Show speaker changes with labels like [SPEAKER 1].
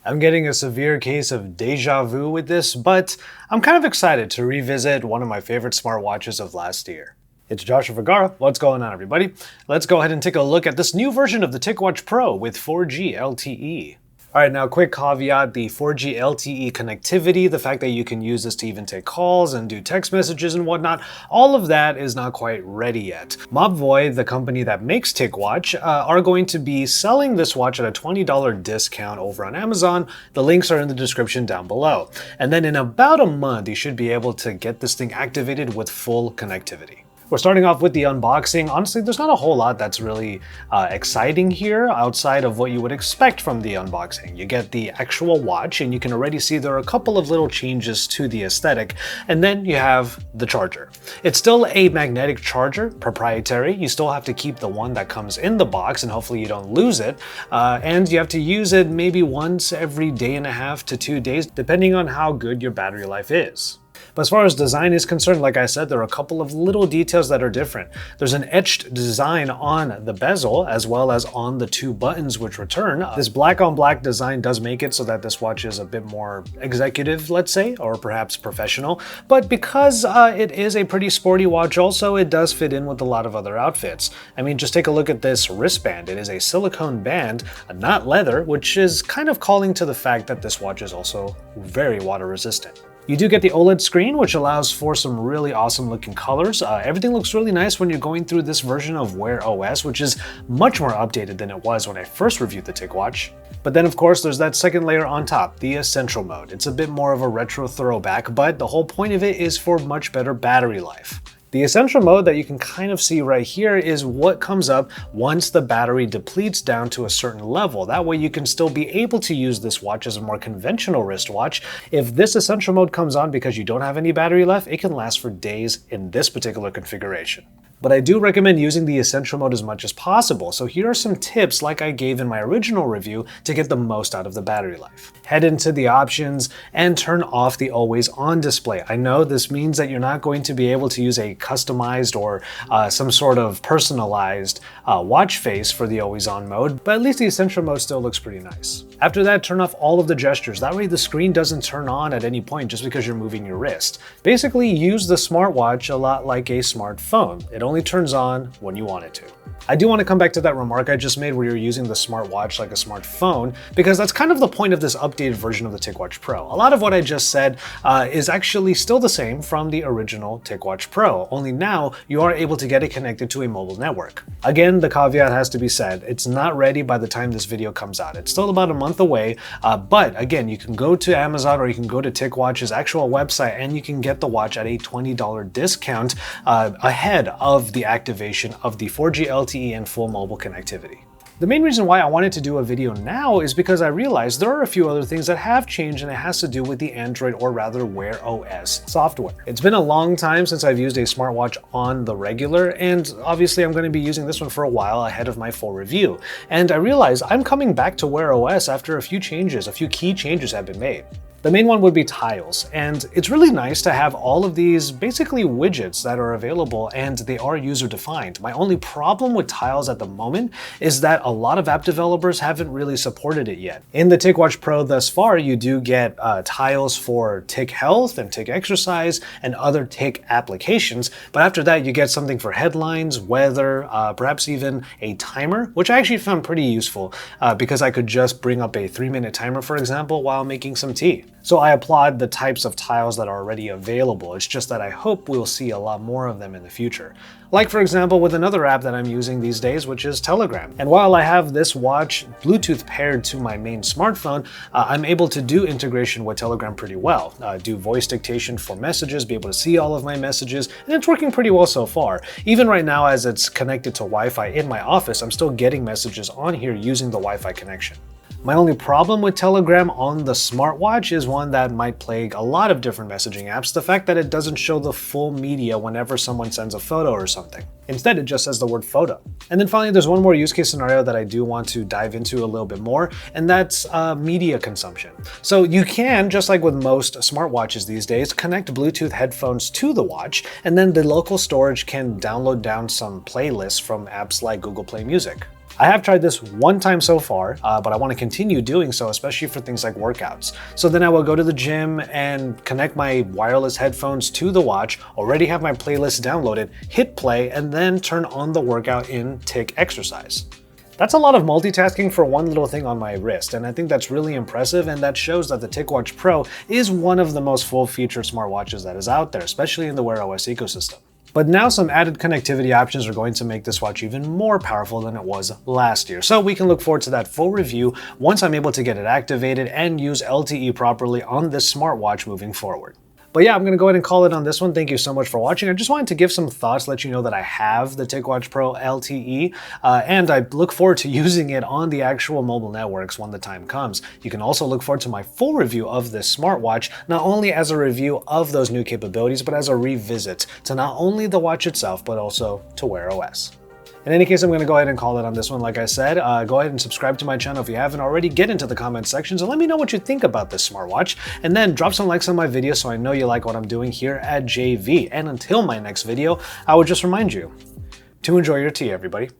[SPEAKER 1] I'm getting a severe case of deja vu with this, but I'm kind of excited to revisit one of my favorite smartwatches of last year. It's Joshua Vergara. What's going on, everybody? Let's go ahead and take a look at this new version of the Ticwatch Pro with 4G LTE. Alright, now quick caveat, the 4G LTE connectivity, the fact that you can use this to even take calls and do text messages and whatnot, all of that is not quite ready yet. Mobvoi, the company that makes Ticwatch, are going to be selling this watch at a $20 discount over on Amazon. The links are in the description down below. And then in about a month, you should be able to get this thing activated with full connectivity. We're starting off with the unboxing. Honestly, there's not a whole lot that's really exciting here outside of what you would expect from the unboxing. You get the actual watch, and you can already see there are a couple of little changes to the aesthetic, and then you have the charger. It's still a magnetic charger, proprietary. You still have to keep the one that comes in the box, and hopefully you don't lose it. And you have to use it maybe once every day and a half to 2 days, depending on how good your battery life is. But as far as design is concerned, like I said, there are a couple of little details that are different. There's an etched design on the bezel as well as on the two buttons which return. This black on black design does make it so that this watch is a bit more executive, let's say, or perhaps professional. But because it is a pretty sporty watch also, it does fit in with a lot of other outfits. I mean, just take a look at this wristband. It is a silicone band, not leather, which is kind of calling to the fact that this watch is also very water resistant. You do get the OLED screen, which allows for some really awesome looking colors. Everything looks really nice when you're going through this version of Wear OS, which is much more updated than it was when I first reviewed the Ticwatch. But then of course there's that second layer on top, the Essential mode. It's a bit more of a retro throwback, but the whole point of it is for much better battery life. The Essential mode that you can kind of see right here is what comes up once the battery depletes down to a certain level. That way you can still be able to use this watch as a more conventional wristwatch. If this Essential mode comes on because you don't have any battery left, it can last for days in this particular configuration. But I do recommend using the Essential mode as much as possible, so here are some tips like I gave in my original review to get the most out of the battery life. Head into the options and turn off the always on display. I know this means that you're not going to be able to use a customized or some sort of personalized watch face for the always on mode, but at least the Essential mode still looks pretty nice. After that, turn off all of the gestures. That way the screen doesn't turn on at any point just because you're moving your wrist. Basically, use the smartwatch a lot like a smartphone. It only turns on when you want it to. I do want to come back to that remark I just made where you're using the smartwatch like a smartphone, because that's kind of the point of this updated version of the Ticwatch Pro. A lot of what I just said is actually still the same from the original Ticwatch Pro, only now you are able to get it connected to a mobile network. Again, the caveat has to be said, it's not ready by the time this video comes out. It's still about a month away, but again, you can go to Amazon or you can go to Ticwatch's actual website and you can get the watch at a $20 discount ahead of the activation of the 4G LTE and full mobile connectivity. The main reason why I wanted to do a video now is because I realized there are a few other things that have changed, and it has to do with the Android, or rather Wear OS software. It's been a long time since I've used a smartwatch on the regular, and obviously I'm going to be using this one for a while ahead of my full review. And I realized I'm coming back to Wear OS after a few key changes have been made. The main one would be tiles, and it's really nice to have all of these basically widgets that are available, and they are user-defined. My only problem with tiles at the moment is that a lot of app developers haven't really supported it yet. In the Ticwatch Pro thus far, you do get tiles for Tic Health and Tic Exercise and other Tic applications, but after that you get something for headlines, weather, perhaps even a timer, which I actually found pretty useful because I could just bring up a 3-minute timer, for example, while making some tea. So I applaud the types of tiles that are already available. It's just that I hope we'll see a lot more of them in the future. Like for example with another app that I'm using these days, which is Telegram. And while I have this watch Bluetooth paired to my main smartphone, I'm able to do integration with Telegram pretty well. Do voice dictation for messages, be able to see all of my messages, and it's working pretty well so far. Even right now as it's connected to Wi-Fi in my office, I'm still getting messages on here using the Wi-Fi connection. My only problem with Telegram on the smartwatch is one that might plague a lot of different messaging apps, the fact that it doesn't show the full media whenever someone sends a photo or something. Instead, it just says the word photo. And then finally, there's one more use case scenario that I do want to dive into a little bit more, and that's media consumption. So you can, just like with most smartwatches these days, connect Bluetooth headphones to the watch, and then the local storage can download down some playlists from apps like Google Play Music. I have tried this one time so far, but I want to continue doing so, especially for things like workouts. So then I will go to the gym and connect my wireless headphones to the watch, already have my playlist downloaded, hit play, and then turn on the workout in Tic Exercise. That's a lot of multitasking for one little thing on my wrist, and I think that's really impressive, and that shows that the Ticwatch Pro is one of the most full-featured smartwatches that is out there, especially in the Wear OS ecosystem. But now some added connectivity options are going to make this watch even more powerful than it was last year. So we can look forward to that full review once I'm able to get it activated and use LTE properly on this smartwatch moving forward. But yeah, I'm going to go ahead and call it on this one. Thank you so much for watching. I just wanted to give some thoughts, let you know that I have the Ticwatch Pro LTE, and I look forward to using it on the actual mobile networks when the time comes. You can also look forward to my full review of this smartwatch, not only as a review of those new capabilities, but as a revisit to not only the watch itself, but also to Wear OS. In any case, I'm going to go ahead and call it on this one. Like I said, go ahead and subscribe to my channel if you haven't already. Get into the comment sections and let me know what you think about this smartwatch. And then drop some likes on my video so I know you like what I'm doing here at JV. And until my next video, I would just remind you to enjoy your tea, everybody.